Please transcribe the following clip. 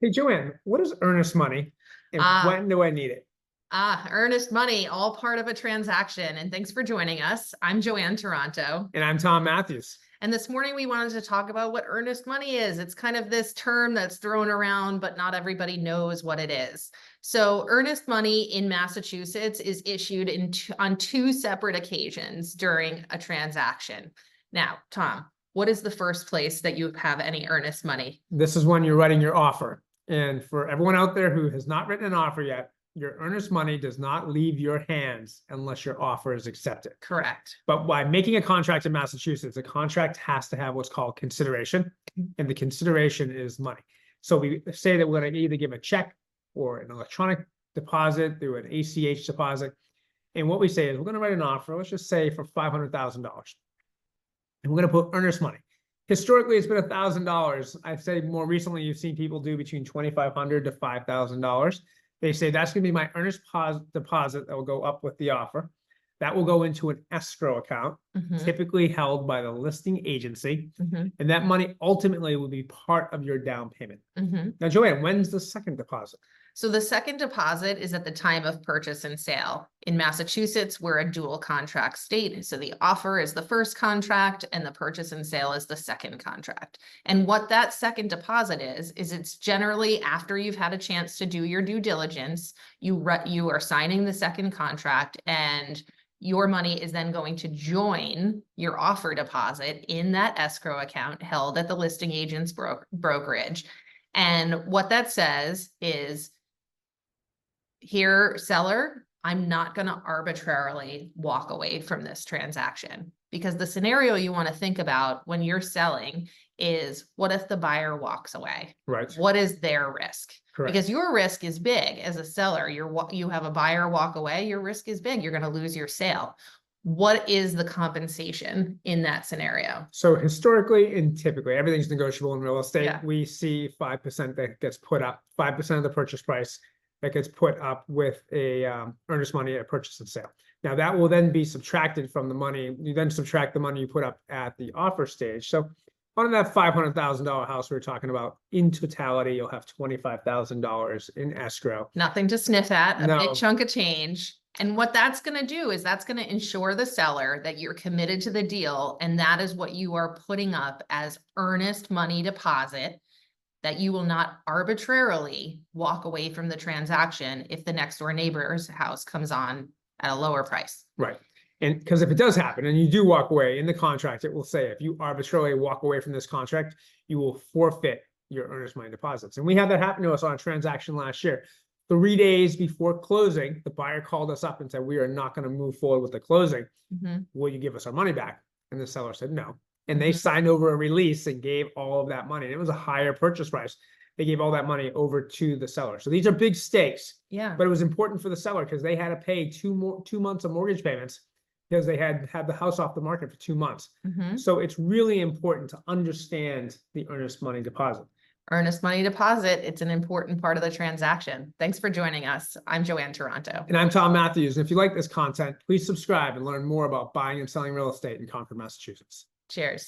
Hey, Joanne, what is earnest money and when do I need it? Earnest money, all part of a transaction. And thanks for joining us. I'm Joanne Taranto. And I'm Tom Matthews. And this morning we wanted to talk about what earnest money is. It's kind of this term that's thrown around, but not everybody knows what it is. So earnest money in Massachusetts is issued on two separate occasions during a transaction. Now, Tom, what is the first place that you have any earnest money? This is when you're writing your offer. And for everyone out there who has not written an offer yet, your earnest money does not leave your hands unless your offer is accepted. Correct. But by making a contract in Massachusetts, a contract has to have what's called consideration, and the consideration is money. So we say that we're going to either give a check or an electronic deposit through an ACH deposit. And what we say is we're going to write an offer, let's just say for $500,000. And we're going to put earnest money. Historically, it's been $1,000. I'd say more recently, you've seen people do between $2,500 to $5,000. They say that's going to be my earnest deposit that will go up with the offer. That will go into an escrow account, typically held by the listing agency. And that money ultimately will be part of your down payment. Now, Joanne, when's the second deposit? So the second deposit is at the time of purchase and sale. In Massachusetts, we're a dual contract state. So the offer is the first contract and the purchase and sale is the second contract. And what that second deposit is it's generally after you've had a chance to do your due diligence, you are signing the second contract and your money is then going to join your offer deposit in that escrow account held at the listing agent's brokerage. And what that says is, here, seller, I'm not going to arbitrarily walk away from this transaction, because the scenario you want to think about when you're selling is, what if the buyer walks away? Right. What is their risk? Correct. Because your risk is big as a seller. You have a buyer walk away, your risk is big. You're going to lose your sale. What is the compensation in that scenario? So historically and typically, everything's negotiable in real estate. Yeah. We see 5% that gets put up, 5% of the purchase price that gets put up with a earnest money at purchase and sale. Now that will then be subtracted from the money. You then subtract the money you put up at the offer stage. So on that $500,000 house we were talking about, in totality, you'll have $25,000 in escrow. Nothing to sniff at, a big chunk of change. And what that's going to do is that's going to ensure the seller that you're committed to the deal. And that is what you are putting up as earnest money deposit, that you will not arbitrarily walk away from the transaction if the next door neighbor's house comes on at a lower price. Right. And because if it does happen and you do walk away, in the contract, it will say if you arbitrarily walk away from this contract, you will forfeit your earnest money deposits. And we had that happen to us on a transaction last year. 3 days before closing, the buyer called us up and said, we are not going to move forward with the closing. Will you give us our money back? And the seller said no. And they signed over a release and gave all of that money. And it was a higher purchase price. They gave all that money over to the seller. So these are big stakes. Yeah. But it was important for the seller because they had to pay 2 months of mortgage payments because they had the house off the market for 2 months. So it's really important to understand the earnest money deposit. Earnest money deposit, it's an important part of the transaction. Thanks for joining us. I'm Joanne Taranto. And I'm Tom Matthews. And if you like this content, please subscribe and learn more about buying and selling real estate in Concord, Massachusetts. Cheers.